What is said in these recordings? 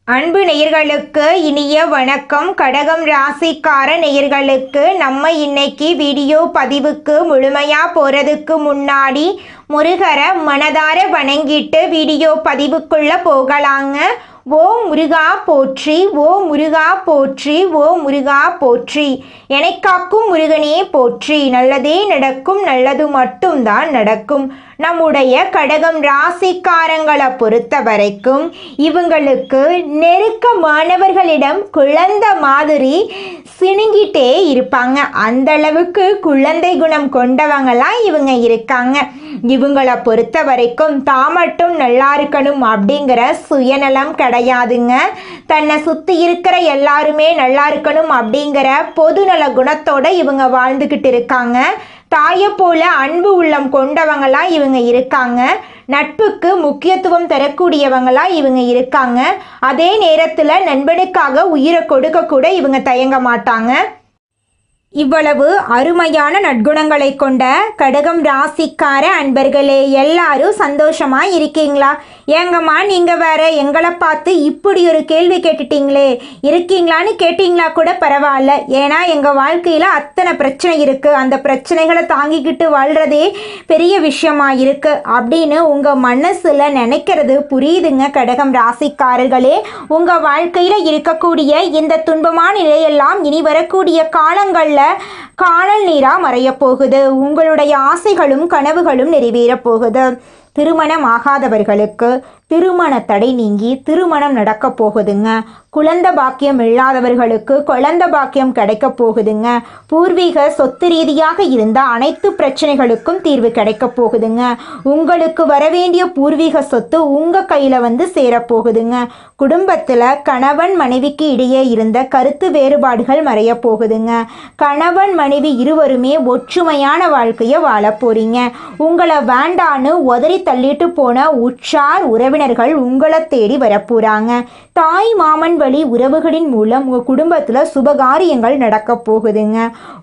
அன்பு நேயர்களுக்கு இனிய வணக்கம். கடகம் ராசிக்கார நேயர்களுக்கு நம்ம இன்னைக்கு வீடியோ பதிவுக்கு முழுமையா போறதுக்கு முன்னாடி முருகரை மனதார வணங்கிட்டு வீடியோ பதிவுக்குள்ள போகலாங்க. ஓ முருகா போற்றி, ஓ முருகா போற்றி, ஓ முருகா போற்றி, என்னை காக்கும் முருகனே போற்றி. நல்லதே நடக்கும், நல்லது மட்டும்தான் நடக்கும். நம்முடைய கடகம் ராசிக்காரங்களை பொறுத்த வரைக்கும் இவங்களுக்கு நெருக்கமானவர்களிடம் குழந்தை மாதிரி சிணுங்கிட்டே இருப்பாங்க. அந்த அளவுக்கு குழந்தை குணம் கொண்டவங்களாம் இவங்க இருக்காங்க. இவங்களை பொறுத்த வரைக்கும் தான் மட்டும் நல்லா இருக்கணும் அப்படிங்கிற சுயநலம் கிடையாதுங்க. தன்னை சுற்றி இருக்கிற எல்லாருமே நல்லா இருக்கணும் அப்படிங்கிற பொதுநல குணத்தோட இவங்க வாழ்ந்துக்கிட்டு இருக்காங்க. தாயை போல அன்பு உள்ளம் கொண்டவங்களா இவங்க இருக்காங்க. நட்புக்கு முக்கியத்துவம் தரக்கூடியவங்களா இவங்க இருக்காங்க. அதே நேரத்தில் நண்பனுக்காக உயிரை கொடுக்க கூட இவங்க தயங்க மாட்டாங்க. இவ்வளவு அருமையான நற்குணங்களை கொண்ட கடகம் ராசிக்கார அன்பர்களே, எல்லாரும் சந்தோஷமா இருக்கீங்களா? ஏங்கம்மா நீங்க வேற எங்களை பார்த்து இப்படி ஒரு கேள்வி கேட்டுட்டீங்களே, இருக்கீங்களான்னு கேட்டீங்களா கூட பரவாயில்ல. ஏன்னா எங்க வாழ்க்கையில அத்தனை பிரச்சனை இருக்கு, அந்த பிரச்சனைகளை தாங்கிக்கிட்டு வாழ்றதே பெரிய விஷயமா இருக்கு அப்படின்னு உங்க மனசுல நினைக்கிறது புரியுதுங்க. கடகம் ராசிக்காரர்களே, உங்க வாழ்க்கையில இருக்கக்கூடிய இந்த துன்பமான நிலையெல்லாம் இனி வரக்கூடிய காலங்கள்ல காணல் நீரா மறைய போகுது. உங்களுடைய ஆசைகளும் கனவுகளும் நிறைவேற போகுது. திருமணம் ஆகாதவர்களுக்கு திருமண தடை நீங்கி திருமணம் நடக்க போகுதுங்க. குழந்தை பாக்கியம் இல்லாதவர்களுக்கு குழந்தை பாக்கியம் கிடைக்க போகுதுங்க. பூர்வீக சொத்து ரீதியாக இருந்த அனைத்து பிரச்சனைகளுக்கும் தீர்வு கிடைக்க போகுதுங்க. உங்களுக்கு வரவேண்டிய பூர்வீக சொத்து உங்க கையில சேரப்போகுதுங்க. குடும்பத்துல கணவன் மனைவிக்கு இடையே இருந்த கருத்து வேறுபாடுகள் மறைய போகுதுங்க. கணவன் மனைவி இருவருமே ஒற்றுமையான வாழ்க்கையை வாழ போறீங்க. உங்களை வேண்டான்னு உதறி தள்ளிட்டு போன உற்றார் உறவினர்கள் உங்களை தேடி வரப்போறாங்க. தாய் மாமன் வழி உறவுகளின் மூலம் உங்க குடும்பத்துல சுபகாரியங்கள் நடக்க போகுதுங்க.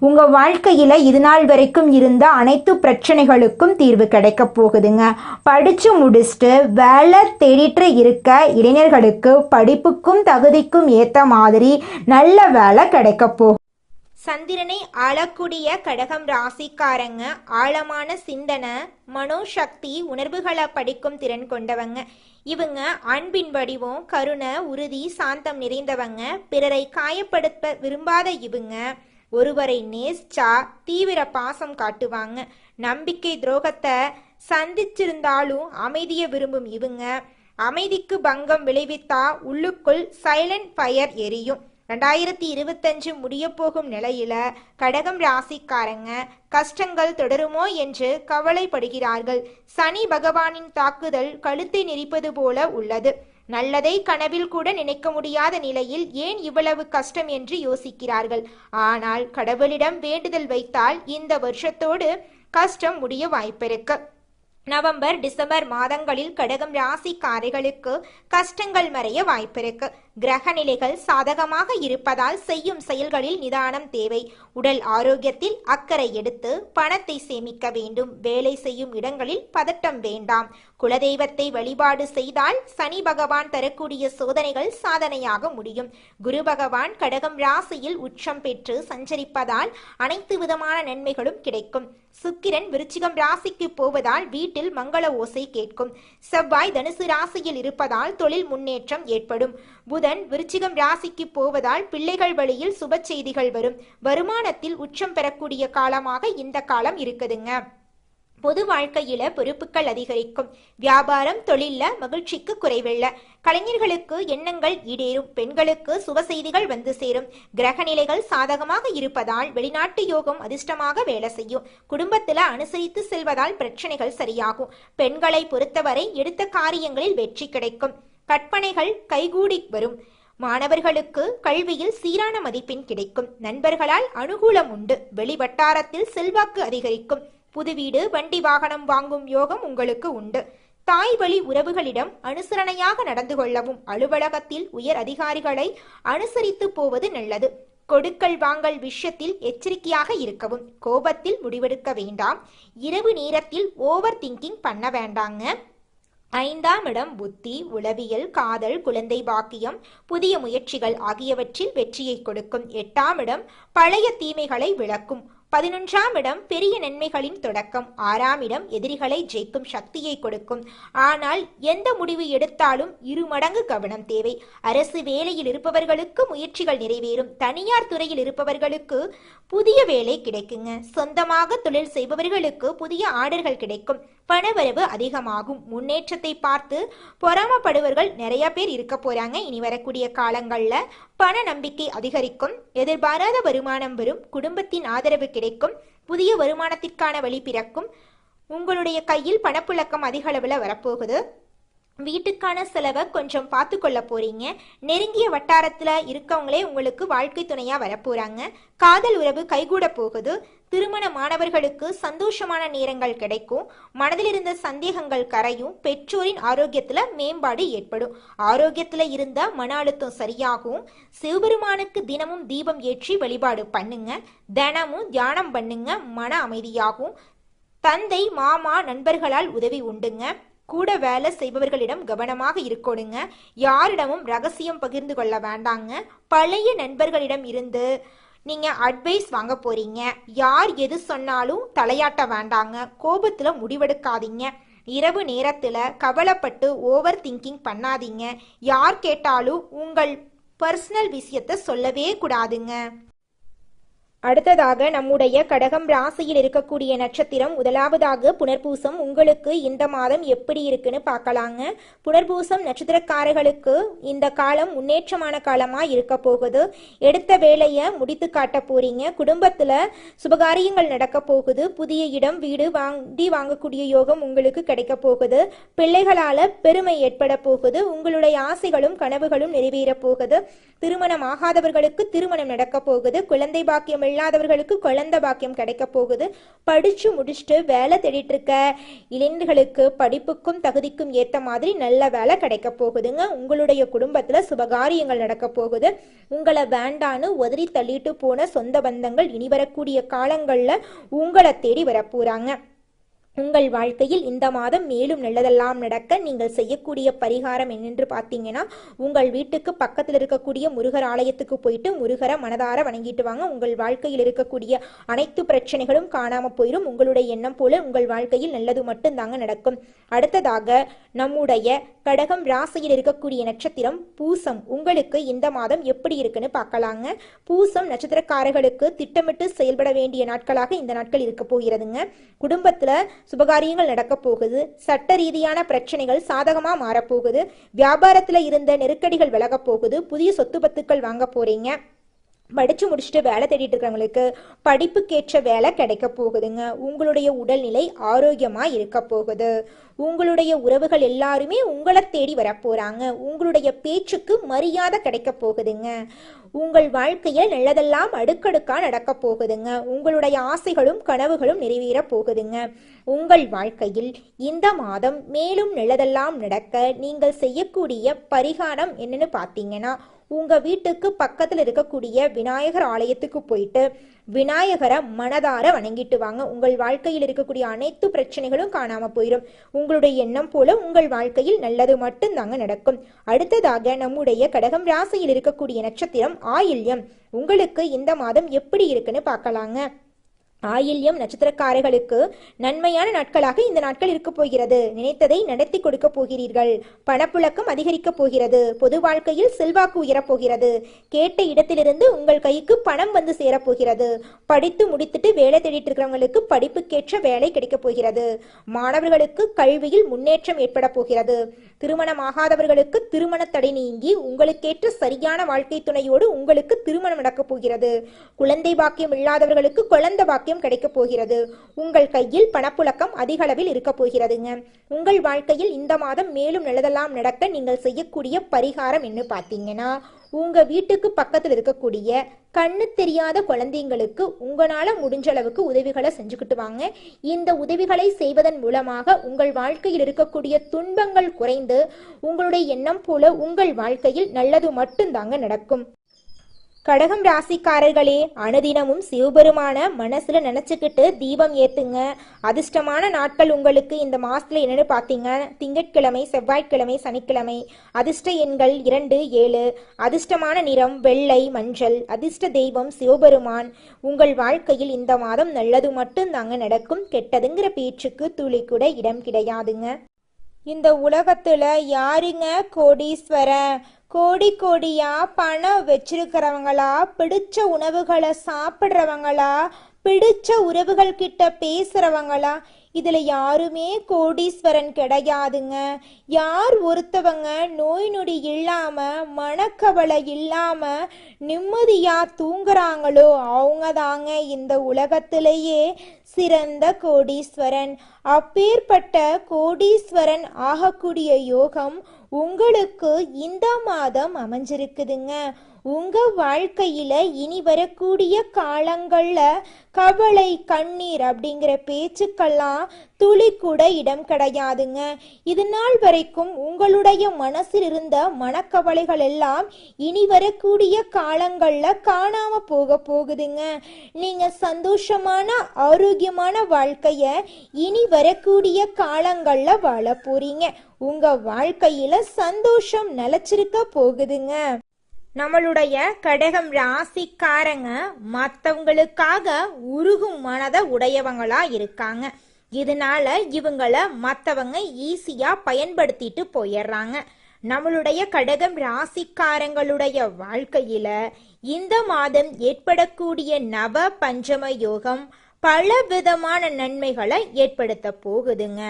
உங்க வாழ்க்கையில இது நாள் வரைக்கும் இருந்த அனைத்து பிரச்சனைகளுக்கும் தீர்வு கிடைக்க போகுதுங்க. படிச்சு முடிச்சுட்டு வேலை தேடிட்டு இருக்க இளைஞர்களுக்கு படிப்புக்கும் தகுதிக்கும் ஏத்த மாதிரி நல்ல வேலை கிடைக்க போகும். சந்திரனை ஆளக்கூடிய கடகம் ராசிக்காரங்க ஆழமான சிந்தனை, மனோசக்தி, உணர்வுகளை படிக்கும் திறன் கொண்டவங்க. இவங்க அன்பின் வடிவம், கருணை, உறுதி, சாந்தம் நிறைந்தவங்க. பிறரை காயப்படுத்த விரும்பாத இவங்க ஒருவரை நேசிச்சா தீவிர பாசம் காட்டுவாங்க. நம்பிக்கை துரோகத்தை சந்திச்சிருந்தாலும் அமைதியை விரும்பும் இவங்க அமைதிக்கு பங்கம் விளைவித்தா உள்ளுக்குள் சைலண்ட் ஃபயர் எரியும். 2025 முடிய போகும் நிலையில கடகம் ராசிக்காரங்க கஷ்டங்கள் தொடருமோ என்று கவலைப்படுகிறார்கள். சனி பகவானின் தாக்குதல் கழுத்தை நெரிப்பது போல உள்ளது. நல்லதை கனவில் கூட நினைக்க முடியாத நிலையில் ஏன் இவ்வளவு கஷ்டம் என்று யோசிக்கிறார்கள். ஆனால் கடவுளிடம் வேண்டுதல் வைத்தால் இந்த வருஷத்தோடு கஷ்டம் முடிய வாய்ப்பிருக்கு. நவம்பர் டிசம்பர் மாதங்களில் கடகம் ராசிக்காரர்களுக்கு கஷ்டங்கள் மறைய வாய்ப்பிருக்கு. கிரக நிலைகள் சாதகமாக இருப்பதால் செய்யும் செயல்களில் நிதானம் தேவை. உடல் ஆரோக்கியத்தில் அக்கறை எடுத்து பணத்தை சேமிக்க வேண்டும். வேலை செய்யும் இடங்களில் பதட்டம் வேண்டாம். குலதெய்வத்தை வழிபாடு செய்தால் சனி பகவான் தரக்கூடிய சோதனைகள் சாதனையாக முடியும். குரு பகவான் கடகம் ராசியில் உச்சம் பெற்று சஞ்சரிப்பதால் அனைத்து விதமான நன்மைகளும் கிடைக்கும். சுக்கிரன் விருச்சிகம் ராசிக்கு போவதால் வீட்டில் மங்கள ஓசை கேட்கும். செவ்வாய் தனுசு ராசியில் இருப்பதால் தொழில் முன்னேற்றம் ஏற்படும். புதன் விருச்சிகம் ராசிக்கு போவதால் பிள்ளைகள் வழியில் சுப செய்திகள் வரும். வருமானத்தில் உச்சம் பெறக்கூடிய காலமாக இந்த காலம் இருக்குதுங்க. பொது வாழ்க்கையில பொறுப்புகள் அதிகரிக்கும். வியாபாரம் தொழில்ல மகிழ்ச்சிக்கு குறைவில்லை. கலைஞர்களுக்கு எண்ணங்கள் ஈடேறும். பெண்களுக்கு சுப செய்திகள் வந்து சேரும். கிரக நிலைகள் சாதகமாக இருப்பதால் வெளிநாட்டு யோகம் அதிர்ஷ்டமாக வேலை செய்யும். குடும்பத்துல அனுசரித்து செல்வதால் பிரச்சனைகள் சரியாகும். பெண்களை பொறுத்தவரை எடுத்த காரியங்களில் வெற்றி கிடைக்கும். கற்பனைகள் கைகூடி வரும். மாணவர்களுக்கு கல்வியில் சீரான மதிப்பெண் கிடைக்கும். நண்பர்களால் அனுகூலம் உண்டு. வெளிவட்டாரத்தில் செல்வாக்கு அதிகரிக்கும். புது வீடு வண்டி வாகனம் வாங்கும் யோகம் உங்களுக்கு உண்டு. தாய் வழி உறவுகளிடம் அனுசரணையாக நடந்து கொள்ளவும். அலுவலகத்தில் உயர் அதிகாரிகளை அனுசரித்து போவது நல்லது. கொடுக்கல் வாங்கல் விஷயத்தில் எச்சரிக்கையாக இருக்கவும். கோபத்தில் முடிவெடுக்க வேண்டாம். இரவு நேரத்தில் ஓவர் திங்கிங் பண்ண வேண்டாங்க. 5ஆம் இடம் புத்தி, உளவியல், காதல், குழந்தை பாக்கியம், புதிய முயற்சிகள் ஆகியவற்றில் வெற்றியை கொடுக்கும். 8ஆம் இடம் பழைய தீமைகளை விளக்கும். 11ஆம் இடம் பெரிய நன்மைகளின் தொடக்கம். 6ஆம் இடம் எதிரிகளை ஜெயிக்கும் சக்தியை கொடுக்கும். ஆனால் எந்த முடிவு எடுத்தாலும் இருமடங்கு கவனம் தேவை. அரசு வேலையில் இருப்பவர்களுக்கு முயற்சிகள் நிறைவேறும். தனியார் துறையில் இருப்பவர்களுக்கு புதிய வேலை கிடைக்குங்க. சொந்தமாக தொழில் செய்பவர்களுக்கு புதிய ஆர்டர்கள் கிடைக்கும். பணவரவு அதிகமாகும். முன்னேற்றத்தை பார்த்து பொறாமப்படுவர்கள் நிறைய பேர் இருக்க போறாங்க. இனி வரக்கூடிய காலங்கள்ல பண நம்பிக்கை அதிகரிக்கும். எதிர்பாராத வருமானம் வரும். குடும்பத்தின் ஆதரவு கிடைக்கும். புதிய வருமானத்திற்கான வழி பிறக்கும். உங்களுடைய கையில் பணப்புழக்கம் அதிக அளவில் வரப்போகுது. வீட்டுக்கான செலவை கொஞ்சம் பார்த்து கொள்ள போறீங்க. நெருங்கிய வட்டாரத்துல இருக்கவங்களே உங்களுக்கு வாழ்க்கை துணையா வரப்போறாங்க. காதல் உறவு கைகூட போகுது. திருமண மாணவர்களுக்கு சந்தோஷமான நேரங்கள் கிடைக்கும். மனதில் இருந்த சந்தேகங்கள் கரையும். பெற்றோரின் ஆரோக்கியத்துல மேம்பாடு ஏற்படும். ஆரோக்கியத்துல இருந்த மன அழுத்தம் சரியாகும். சிவபெருமானுக்கு தினமும் தீபம் ஏற்றி வழிபாடு பண்ணுங்க. தினமும் தியானம் பண்ணுங்க. மன அமைதியாகும். தந்தை, மாமா, நண்பர்களால் உதவி உண்டுங்க. கூட வேலை செய்பவர்களிடம் கவனமாக இருக்கணுங்க. யாரிடமும் ரகசியம் பகிர்ந்து கொள்ள வேண்டாங்க. பழைய நண்பர்களிடம் இருந்து நீங்க அட்வைஸ் வாங்க போறீங்க. யார் எது சொன்னாலும் தலையாட்ட வேண்டாங்க. கோபத்துல முடிவெடுக்காதீங்க. இரவு நேரத்துல கவலைப்பட்டு ஓவர் திங்கிங் பண்ணாதீங்க. யார் கேட்டாலும் உங்கள் பர்சனல் விஷயத்தை சொல்லவே கூடாதுங்க. அடுத்ததாக நம்முடைய கடகம் ராசியில் இருக்கக்கூடிய நட்சத்திரம் முதலாவதாக புனர்பூசம். உங்களுக்கு இந்த மாதம் எப்படி இருக்குன்னு பார்க்கலாங்க. புனர்பூசம் நட்சத்திரக்காரர்களுக்கு இந்த காலம் முன்னேற்றமான காலமா இருக்க போகுது. எடுத்த வேலையை முடித்து காட்ட போறீங்க. குடும்பத்துல சுபகாரியங்கள் நடக்க போகுது. புதிய இடம், வீடு வாங்கக்கூடிய யோகம் உங்களுக்கு கிடைக்க போகுது. பிள்ளைகளால பெருமை ஏற்பட போகுது. உங்களுடைய ஆசைகளும் கனவுகளும் நிறைவேற போகுது. திருமணம் ஆகாதவர்களுக்கு திருமணம் நடக்க போகுது. குழந்தை பாக்கியம் இல்லாதவர்களுக்கு குழந்தை பாக்கியம் கிடைக்க போகுது. படிச்சு முடிச்சுட்டு வேலை தேடிட்டு இருக்க இளைஞர்களுக்கு படிப்புக்கும் தகுதிக்கும் ஏற்ற மாதிரி நல்ல வேலை கிடைக்க போகுதுங்க. உங்களுடைய குடும்பத்துல சுபகாரியங்கள் நடக்க போகுது. உங்களை வேண்டான்னு உதறி தள்ளிட்டு போன சொந்த பந்தங்கள் இனி வரக்கூடிய காலங்கள்ல உங்களை தேடி வரப்போறாங்க. உங்கள் வாழ்க்கையில் இந்த மாதம் மேலும் நல்லதெல்லாம் நடக்க நீங்கள் செய்யக்கூடிய பரிகாரம் என்னென்று பார்த்தீங்கன்னா, உங்கள் வீட்டுக்கு பக்கத்தில் இருக்கக்கூடிய முருகர் ஆலயத்துக்கு போயிட்டு முருகரை மனதார வணங்கிட்டு வாங்க. உங்கள் வாழ்க்கையில் இருக்கக்கூடிய அனைத்து பிரச்சனைகளும் காணாம போயிடும். உங்களுடைய எண்ணம் போல உங்கள் வாழ்க்கையில் நல்லது மட்டும்தாங்க நடக்கும். அடுத்ததாக நம்முடைய கடகம் ராசியில் இருக்கக்கூடிய நட்சத்திரம் பூசம். உங்களுக்கு இந்த மாதம் எப்படி இருக்குன்னு பார்க்கலாங்க. பூசம் நட்சத்திரக்காரர்களுக்கு திட்டமிட்டு செயல்பட வேண்டிய நாட்களாக இந்த நாட்கள் இருக்க போகிறதுங்க. குடும்பத்துல சுபகாரியங்கள் நடக்க போகுது. சட்ட ரீதியான பிரச்சனைகள் சாதகமா மாறப்போகுது. வியாபாரத்துல இருந்த நெருக்கடிகள் விலக போகுது. புதிய சொத்து பத்துக்கள் வாங்க போறீங்க. படிச்சு முடிச்சுட்டு வேலை தேடிட்டு இருக்கிறவங்களுக்கு படிப்புக்கேற்ற வேலை கிடைக்க போகுதுங்க. உங்களுடைய உடல்நிலை ஆரோக்கியமா இருக்க போகுது. உங்களுடைய உறவுகள் எல்லாருமே உங்களை தேடி வரப்போறாங்க. உங்களுடைய பேச்சுக்கு மரியாதை கிடைக்க போகுதுங்க. உங்கள் வாழ்க்கையில் நல்லதெல்லாம் அடுக்கடுக்கா நடக்க போகுதுங்க. உங்களுடைய ஆசைகளும் கனவுகளும் நிறைவேற போகுதுங்க. உங்கள் வாழ்க்கையில் இந்த மாதம் மேலும் நல்லதெல்லாம் நடக்க நீங்கள் செய்யக்கூடிய பரிகாரம் என்னன்னு பார்த்தீங்கன்னா, உங்க வீட்டுக்கு பக்கத்துல இருக்கக்கூடிய விநாயகர் ஆலயத்துக்கு போயிட்டு விநாயகரை மனதார வணங்கிட்டு வாங்க. உங்கள் வாழ்க்கையில் இருக்கக்கூடிய அனைத்து பிரச்சனைகளும் காணாம போயிடும். உங்களுடைய எண்ணம் போல உங்கள் வாழ்க்கையில் நல்லது மட்டும்தாங்க நடக்கும். அடுத்ததாக நம்முடைய கடகம் ராசியில் இருக்கக்கூடிய நட்சத்திரம் ஆயில்யம். உங்களுக்கு இந்த மாதம் எப்படி இருக்குன்னு பார்க்கலாங்க. ஆயில்யம் நட்சத்திரக்காரர்களுக்கு நன்மையான நாட்களாக இந்த நாட்கள் இருக்க போகிறது. நினைத்ததை நடத்தி கொடுக்க போகிறீர்கள். பணப்புழக்கம் அதிகரிக்க போகிறது. பொது வாழ்க்கையில் செல்வாக்கு உயரப்போகிறது. கேட்ட இடத்திலிருந்து உங்கள் கைக்கு பணம் வந்து சேரப்போகிறது. படித்து முடித்துட்டு வேலை தேடிட்டு இருக்கிறவங்களுக்கு படிப்புக்கேற்ற வேலை கிடைக்க போகிறது. மாணவர்களுக்கு கல்வியில் முன்னேற்றம் ஏற்பட போகிறது. திருமணமாகாதவர்களுக்கு திருமண தடை நீங்கி உங்களுக்கேற்ற சரியான வாழ்க்கை துணையோடு உங்களுக்கு திருமணம் நடக்கப் போகிறது. குழந்தை பாக்கியம் இல்லாதவர்களுக்கு குழந்தை பாக்கியம் கிடைக்க போகிறது. உங்கள் கையில் பணப்புழக்கம் அதிக அளவில் இருக்க போகிறதுங்க. உங்கள் வாழ்க்கையில் இந்த மாதம் மேலும் நல்லதெல்லாம் நடக்க நீங்கள் செய்யக்கூடிய பரிகாரம் என்ன பார்த்தீங்கன்னா, உங்க வீட்டுக்கு பக்கத்தில் இருக்கக்கூடிய கண்ணு தெரியாத குழந்தைங்களுக்கு உங்களால முடிஞ்ச அளவுக்கு உதவிகளை செஞ்சுக்கிட்டு வாங்க. இந்த உதவிகளை செய்வதன் மூலமாக உங்கள் வாழ்க்கையில் இருக்கக்கூடிய துன்பங்கள் குறைந்து உங்களுடைய எண்ணம் போல உங்கள் வாழ்க்கையில் நல்லது மட்டும்தாங்க நடக்கும். கடகம் ராசிக்காரர்களே, அனுதினமும் சிவபெருமான மனசுல நினைச்சுக்கிட்டு தீபம் ஏத்துங்க. அதிர்ஷ்டமான நாட்கள் உங்களுக்கு இந்த மாசத்துல என்னன்னு பாத்தீங்க, திங்கட்கிழமை, செவ்வாய்க்கிழமை, சனிக்கிழமை. அதிர்ஷ்ட எண்கள் 2, 7. அதிர்ஷ்டமான நிறம் வெள்ளை, மஞ்சள். அதிர்ஷ்ட தெய்வம் சிவபெருமான். உங்கள் வாழ்க்கையில் இந்த மாதம் நல்லது மட்டும் தாங்க நடக்கும். கெட்டதுங்கிற பேச்சுக்கு துளி கூட இடம் கிடையாதுங்க. இந்த உலகத்துல யாருங்க கோடீஸ்வரன்? கோடி கோடியா பணம் வச்சிருக்கிறவங்களா, பிடிச்ச உணவுகளை சாப்பிட்றவங்களா, பிடிச்ச உறவுகள் கிட்ட பேசுறவங்களா? இதுல யாருமே கோடீஸ்வரன் கிடையாதுங்க. யார் ஒருத்தவங்க நோய் நொடி இல்லாம, மனக்கவலை இல்லாம நிம்மதியா தூங்குறாங்களோ அவங்க தாங்க இந்த உலகத்திலேயே சிறந்த கோடீஸ்வரன். அப்பேற்பட்ட கோடீஸ்வரன் ஆகக்கூடிய யோகம் உங்களுக்கு இந்த மாதம் அமைஞ்சிருக்குதுங்க. உங்க வாழ்க்கையில இனி வரக்கூடிய காலங்கள்ல கவலை, கண்ணீர் அப்படிங்கிற பேச்சுக்கெல்லாம் துளி கூட இடம் கிடையாதுங்க. இது நாள் வரைக்கும் உங்களுடைய மனசில் இருந்த மனக்கவலைகள் எல்லாம் இனி வரக்கூடிய காலங்கள்ல காணாம போகுதுங்க. நீங்க சந்தோஷமான ஆரோக்கியமான வாழ்க்கைய இனி வரக்கூடிய காலங்கள்ல வாழ போறீங்க. உங்க வாழ்க்கையில சந்தோஷம் நிலைச்சிருக்க போகுதுங்க. நம்மளுடைய கடகம் ராசிக்காரங்க மற்றவங்களுக்காக உருகும் மனதை உடையவங்களா இருக்காங்க. இதனால இவங்கள மற்றவங்க ஈஸியா பயன்படுத்திட்டு போயிடுறாங்க. நம்மளுடைய கடகம் ராசிக்காரங்களுடைய வாழ்க்கையில இந்த மாதம் ஏற்படக்கூடிய நவ பஞ்சம யோகம் பல விதமான நன்மைகளை ஏற்படுத்த போகுதுங்க.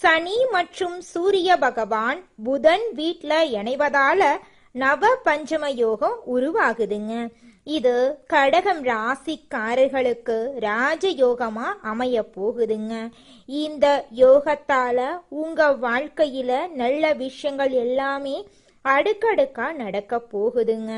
சனி மற்றும் சூரிய பகவான் புதன் வீட்டில் இணைவதால நவ பஞ்சம யோகம் உருவாகுதுங்க. இது கடகம் ராசிக்காரர்களுக்கு ராஜயோகமா அமைய போகுதுங்க. இந்த யோகத்தால உங்க வாழ்க்கையில நல்ல விஷயங்கள் எல்லாமே அடுக்கடுக்கா நடக்க போகுதுங்க.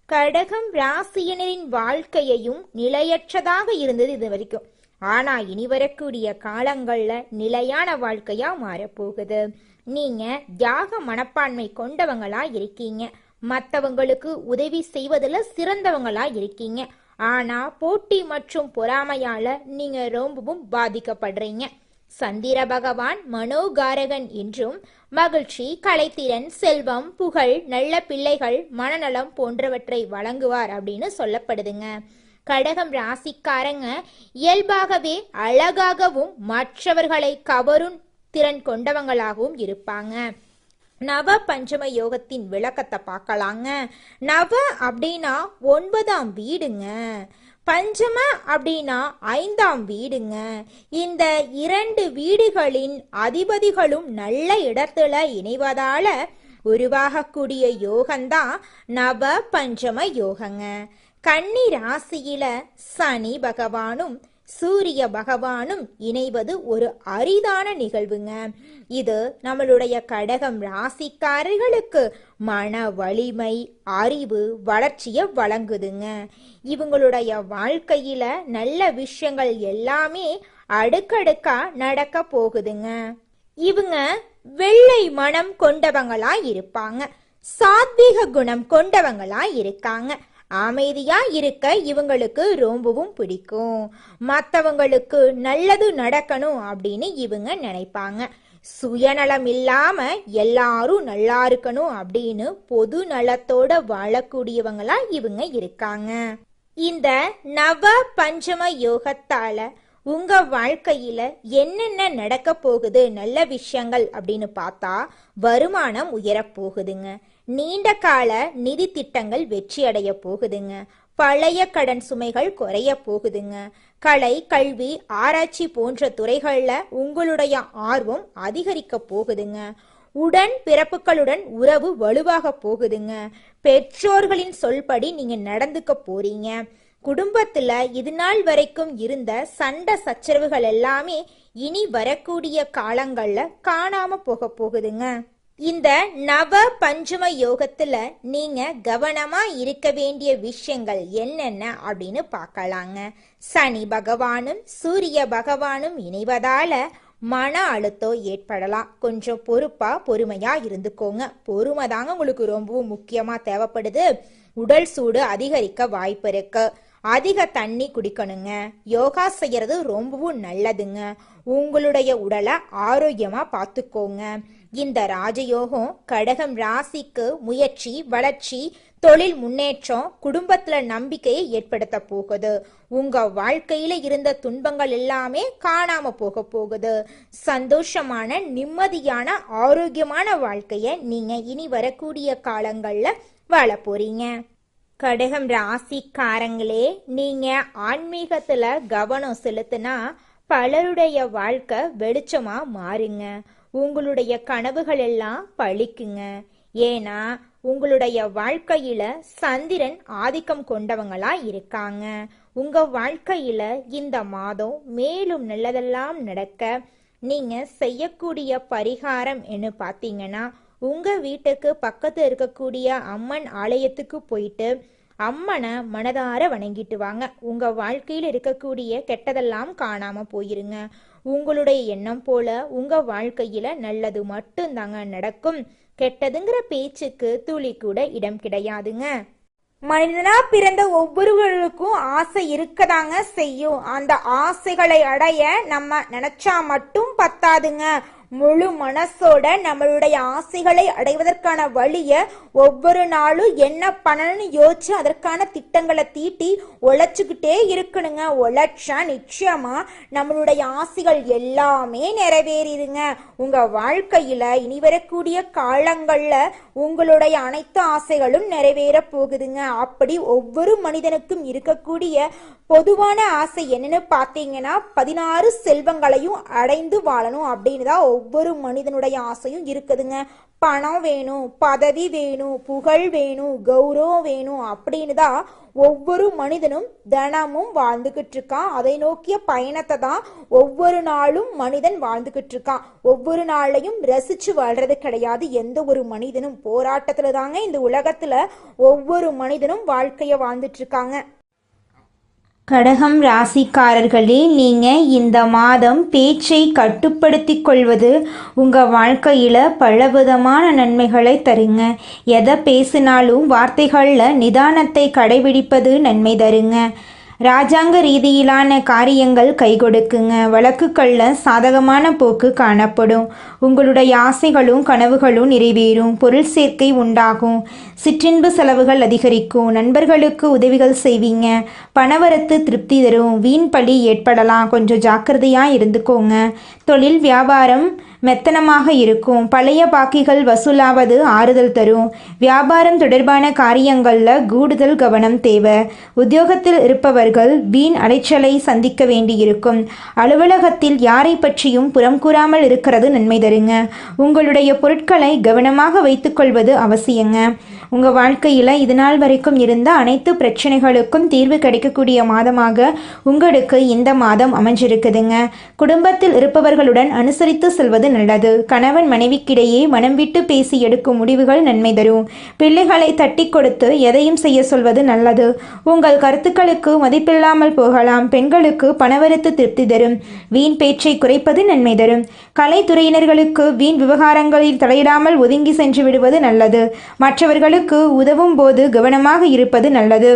கடகம் ராசியினரின் வாழ்க்கையையும் நிலையற்றதாக இருந்தது இது வரைக்கும். ஆனா இனி வரக்கூடிய காலங்கள்ல நிலையான வாழ்க்கையா மாறப்போகுது. நீங்க தியாக மனப்பான்மை கொண்டவங்களா இருக்கீங்க. மற்றவங்களுக்கு உதவி செய்வதில் சிறந்தவங்களா இருக்கீங்க. ஆனா போட்டி மற்றும் பொறாமையால நீங்க ரொம்பவும் பாதிக்கப்படுறீங்க. சந்திர பகவான் மனோகாரகன் என்றும் மகிழ்ச்சி, கலைத்திறன், செல்வம், புகழ், நல்ல பிள்ளைகள், மனநலம் போன்றவற்றை வழங்குவார் அப்படின்னு சொல்லப்படுதுங்க. கடகம் ராசிக்காரங்க இயல்பாகவே அழகாகவும் மற்றவர்களை கவரும் திறன் கொண்டவங்களாகவும் இருப்பாங்க. நவ பஞ்சம யோகத்தின் விளக்கத்தை பார்க்கலாங்க. நவ அப்படின்னா 9ஆம் வீடுங்க. பஞ்சம அப்படின்னா 5ஆம் வீடுங்க. இந்த 2 வீடுகளின் அதிபதிகளும் நல்ல இடத்துல இணைவதால உருவாகக்கூடிய யோகம்தான் நவ பஞ்சம யோகங்க. கன்னி ராசியில சனி பகவானும் சூரிய பகவானும் இணைவது ஒரு அரிதான நிகழ்வுங்க. இது நம்மளுடைய கடகம் ராசிக்காரர்களுக்கு மன வலிமை, அறிவு, வளர்ச்சியை வழங்குதுங்க. இவங்களுடைய வாழ்க்கையில நல்ல விஷயங்கள் எல்லாமே அடுக்கடுக்கா நடக்க போகுதுங்க. இவங்க வெள்ளை மனம் கொண்டவங்களா இருப்பாங்க. சாத்வீக குணம் கொண்டவங்களா இருக்காங்க. அமைதியா இருக்க இவங்களுக்கு ரொம்பவும் பிடிக்கும். மற்றவங்களுக்கு நல்லது நடக்கணும் அப்படின்னு இவங்க நினைப்பாங்க. சுயநலம் இல்லாம எல்லாரும் நல்லா இருக்கணும் அப்படின்னு பொது நலத்தோட வாழக்கூடியவங்களா இவங்க இருக்காங்க. இந்த நவ பஞ்சம யோகத்தால உங்க வாழ்க்கையில என்னென்ன நடக்க போகுது நல்ல விஷயங்கள் அப்படின்னு பார்த்தா, வருமானம் உயரப்போகுதுங்க. நீண்ட கால நிதி திட்டங்கள் வெற்றி அடைய போகுதுங்க. பழைய கடன் சுமைகள் குறைய போகுதுங்க. கலை, கல்வி, ஆராய்ச்சி போன்ற துறைகள்ல உங்களுடைய ஆர்வம் அதிகரிக்க போகுதுங்க. உடன் பிறப்புகளுடன் உறவு வலுவாக போகுதுங்க. பெற்றோர்களின் சொல்படி நீங்க நடந்துக்க போறீங்க. குடும்பத்துல இது நாள் வரைக்கும் இருந்த சண்டை சச்சரவுகள் எல்லாமே இனி வரக்கூடிய காலங்கள்ல காணாம போகுதுங்க. இந்த நவ பஞ்சம யோகத்துல நீங்க கவனமா இருக்க வேண்டிய விஷயங்கள் என்னென்ன அப்படின்னு பார்க்கலாங்க. சனி பகவானும் சூரிய பகவானும் இணைவதால மன அழுத்தம் ஏற்படலாம். கொஞ்சம் பொறுமையா இருந்துக்கோங்க. பொறுமை தாங்க உங்களுக்கு ரொம்பவும் முக்கியமா தேவைப்படுது. உடல் சூடு அதிகரிக்க வாய்ப்பு இருக்கு. அதிக தண்ணி குடிக்கணுங்க. யோகா செய்யறது ரொம்பவும் நல்லதுங்க. உங்களுடைய உடலை ஆரோக்கியமா பார்த்துக்கோங்க. இந்த ராஜயோகம் கடகம் ராசிக்கு முயற்சி, வளர்ச்சி, தொழில் முன்னேற்றம், குடும்பத்துல நம்பிக்கையை ஏற்படுத்த போகுது. உங்க வாழ்க்கையில இருந்த துன்பங்கள் எல்லாமே காணாம போகுது. சந்தோஷமான, நிம்மதியான, ஆரோக்கியமான வாழ்க்கைய நீங்க இனி வரக்கூடிய காலங்கள்ல வாழ போறீங்க. கடகம் ராசிக்காரங்களே, நீங்க ஆன்மீகத்துல கவனம் செலுத்தினா பலருடைய வாழ்க்கை வெளிச்சமா மாறுங்க. உங்களுடைய கனவுகள் எல்லாம் பழிக்குங்க. ஏன்னா உங்களுடைய வாழ்க்கையில சந்திரன் ஆதிக்கம் கொண்டவங்களா இருக்காங்க. உங்க வாழ்க்கையில இந்த மாதம் மேலும் நல்லதெல்லாம் நடக்க நீங்க செய்யக்கூடிய பரிகாரம் என்ன பார்த்தீங்கன்னா, உங்க வீட்டுக்கு பக்கத்து இருக்கக்கூடிய அம்மன் ஆலயத்துக்கு போயிட்டு அம்மனை மனதார வணங்கிட்டு வாங்க. உங்க வாழ்க்கையில் இருக்கக்கூடிய கெட்டதெல்லாம் காணாம போயிருங்க. உங்களுடைய எண்ணம் போல உங்க வாழ்க்கையில நல்லது மட்டும்தாங்க நடக்கும். கெட்டதுங்கிற பேச்சுக்கு துளி கூட இடம் கிடையாதுங்க. மனிதனா பிறந்த ஒவ்வொருவருக்கும் ஆசை இருக்கதாங்க செய்யும். அந்த ஆசைகளை அடைய நம்ம நினைச்சா மட்டும் பத்தாதுங்க. முழு மனசோட நம்மளுடைய ஆசைகளை அடைவதற்கான வழிய ஒவ்வொரு நாளும் என்ன பண்ணணும்னு யோசிச்சு அதற்கான திட்டங்களை தீட்டி உழைச்சுக்கிட்டே இருக்கணுங்க. உழைச்சா நிச்சயமா நம்மளுடைய ஆசைகள் எல்லாமே நிறைவேறிடுங்க. உங்க வாழ்க்கையில இனி வரக்கூடிய காலங்கள்ல உங்களுடைய அனைத்து ஆசைகளும் நிறைவேற போகுதுங்க. அப்படி ஒவ்வொரு மனிதனுக்கும் இருக்கக்கூடிய பொதுவான ஆசை என்னன்னு பார்த்தீங்கன்னா 16 செல்வங்களையும் அடைந்து வாழணும் அப்படின்னு தான் ஒவ்வொரு மனிதனுடைய ஆசையும் இருக்குதுங்க. பணம் வேணும், பதவி வேணும், புகழ் வேணும், கௌரவம் வேணும் அப்படின்னு தான் ஒவ்வொரு மனிதனும் தினமும் வாழ்ந்துகிட்டு இருக்கான். அதை நோக்கிய பயணத்தை தான் ஒவ்வொரு நாளும் மனிதன் வாழ்ந்துகிட்டு இருக்கான். ஒவ்வொரு நாளையும் ரசிச்சு வாழ்றது கிடையாது. எந்த ஒரு மனிதனும் போராட்டத்துல தாங்க இந்த உலகத்துல ஒவ்வொரு மனிதனும் வாழ்க்கைய வாழ்ந்துட்டு இருக்காங்க. கடகம் ராசிக்காரர்களே, நீங்கள் இந்த மாதம் பேச்சை கட்டுப்படுத்தி கொள்வது உங்கள் வாழ்க்கையில் பலவிதமான நன்மைகளை தருங்க. எதை பேசினாலும் வார்த்தைகளில் நிதானத்தை கடைபிடிப்பது நன்மை தருங்க. ராஜாங்க ரீதியிலான காரியங்கள் கை கொடுக்குங்க. வழக்குகளில் சாதகமான போக்கு காணப்படும். உங்களுடைய ஆசைகளும் கனவுகளும் நிறைவேறும். பொருள் சேர்க்கை உண்டாகும். சிற்றின்பு செலவுகள் அதிகரிக்கும். நண்பர்களுக்கு உதவிகள் செய்வீங்க. பணவரத்து திருப்தி தரும். வீண் பழி ஏற்படலாம். கொஞ்சம் ஜாக்கிரதையாக இருந்துக்கோங்க. தொழில் வியாபாரம் மெத்தனமாக இருக்கும். பழைய பாக்கிகள் வசூலாவது ஆறுதல் தரும். வியாபாரம் தொடர்பான காரியங்களில் கூடுதல் கவனம் தேவை. உத்தியோகத்தில் இருப்பவர்கள் வீண் அலைச்சலை சந்திக்க வேண்டியிருக்கும். அலுவலகத்தில் யாரை பற்றியும் புறம் கூறாமல் இருக்கிறது நன்மை தருங்க. உங்களுடைய பொருட்களை கவனமாக வைத்துக்கொள்வது அவசியங்க. உங்கள் வாழ்க்கையில் இது நாள் வரைக்கும் இருந்த அனைத்து பிரச்சனைகளுக்கும் தீர்வு கிடைக்கக்கூடிய மாதமாக உங்களுக்கு இந்த மாதம் அமைஞ்சிருக்குதுங்க. குடும்பத்தில் இருப்பவர்களுடன் அனுசரித்து செல்வது நல்லது. கணவன் மனைவிக்கிடையே மனம் விட்டு பேசி எடுக்கும் முடிவுகள் நன்மை தரும். பிள்ளைகளை தட்டி கொடுத்து எதையும் செய்ய சொல்வது நல்லது. உங்கள் கருத்துக்களுக்கு மதிப்பில்லாமல் போகலாம். பெண்களுக்கு பணவரத்து திருப்தி தரும். வீண் பேச்சை குறைப்பது நன்மை தரும். கலைத்துறையினர்களுக்கு வீண் விவகாரங்களில் தலையிடாமல் ஒதுங்கி சென்று விடுவது நல்லது. மற்றவர்களுக்கு உதவும் போது கவனமாக இருப்பது நல்லது.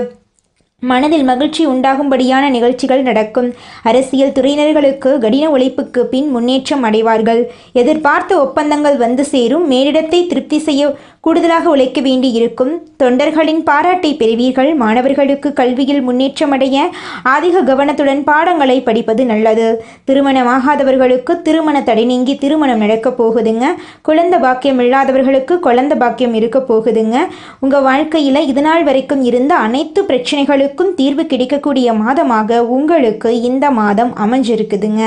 மனதில் மகிழ்ச்சி உண்டாகும்படியான நிகழ்ச்சிகள் நடக்கும். அரசியல் துறையினர்களுக்கு கடின உழைப்புக்கு பின் முன்னேற்றம் அடைவார்கள். எதிர்பார்த்த ஒப்பந்தங்கள் வந்து சேரும். மேலிடத்தை திருப்தி செய்ய கூடுதலாக உழைக்க வேண்டி இருக்கும். தொண்டர்களின் பாராட்டை பெறுவீர்கள். மாணவர்களுக்கு கல்வியில் முன்னேற்றம் அடைய அதிக கவனத்துடன் பாடங்களை படிப்பது நல்லது. திருமணமாகாதவர்களுக்கு திருமண தடை நீங்கி திருமணம் நடக்கப் போகுதுங்க. குழந்தை பாக்கியம் இல்லாதவர்களுக்கு குழந்தை பாக்கியம் இருக்க போகுதுங்க. உங்கள் வாழ்க்கையில் இதுநாள் வரைக்கும் இருந்த அனைத்து பிரச்சனைகளுக்கும் தீர்வு கிடைக்கக்கூடிய மாதமாக உங்களுக்கு இந்த மாதம் அமைஞ்சிருக்குதுங்க.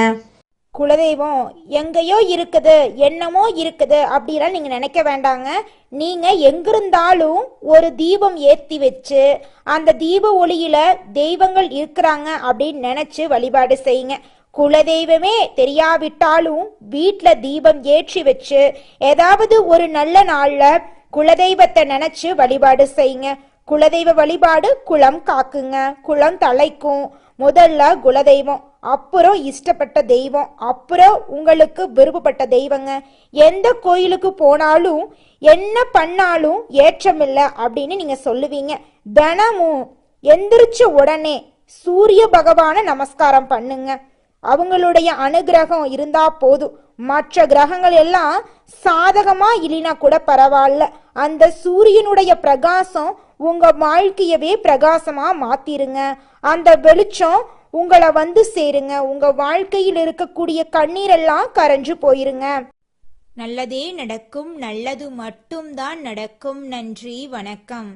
குலதெய்வம் எங்கேயோ இருக்குது, என்னமோ இருக்குது அப்படிலாம் நீங்க நினைக்க வேண்டாங்க. நீங்க எங்கிருந்தாலும் ஒரு தீபம் ஏற்றி வச்சு அந்த தீப ஒளியில தெய்வங்கள் இருக்கிறாங்க அப்படின்னு நினைச்சு வழிபாடு செய்யுங்க. குலதெய்வமே தெரியாவிட்டாலும் வீட்டில் தீபம் ஏற்றி வச்சு ஏதாவது ஒரு நல்ல நாள்ல குலதெய்வத்தை நினைச்சு வழிபாடு செய்யுங்க. குலதெய்வ வழிபாடு குலம் காக்குங்க, குலம் தலைக்கும். முதல்ல குலதெய்வம், அப்புறம் இஷ்டப்பட்ட தெய்வம், அப்புறம் உங்களுக்கு விருப்பப்பட்ட தெய்வங்க. எந்த கோயிலுக்கு போனாலும் என்ன பண்ணாலும் ஏற்றமில்லை அப்படின்னு நீங்க சொல்லுவீங்க. தினமும் எந்திரிச்ச உடனே சூரிய பகவான நமஸ்காரம் பண்ணுங்க. அவங்களுடைய அனுகிரகம் இருந்தா போதும். மற்ற கிரகங்கள் எல்லாம் சாதகமா இல்லைனா கூட பரவாயில்ல, அந்த சூரியனுடைய பிரகாசம் உங்க வாழ்க்கையவே பிரகாசமா மாத்திருங்க. அந்த வெளிச்சம் உங்களை வந்து சேருங்க. உங்க வாழ்க்கையில் இருக்கக்கூடிய கண்ணீரெல்லாம் கரைஞ்சு போயிருங்க. நல்லதே நடக்கும், நல்லது மட்டும்தான் நடக்கும். நன்றி, வணக்கம்.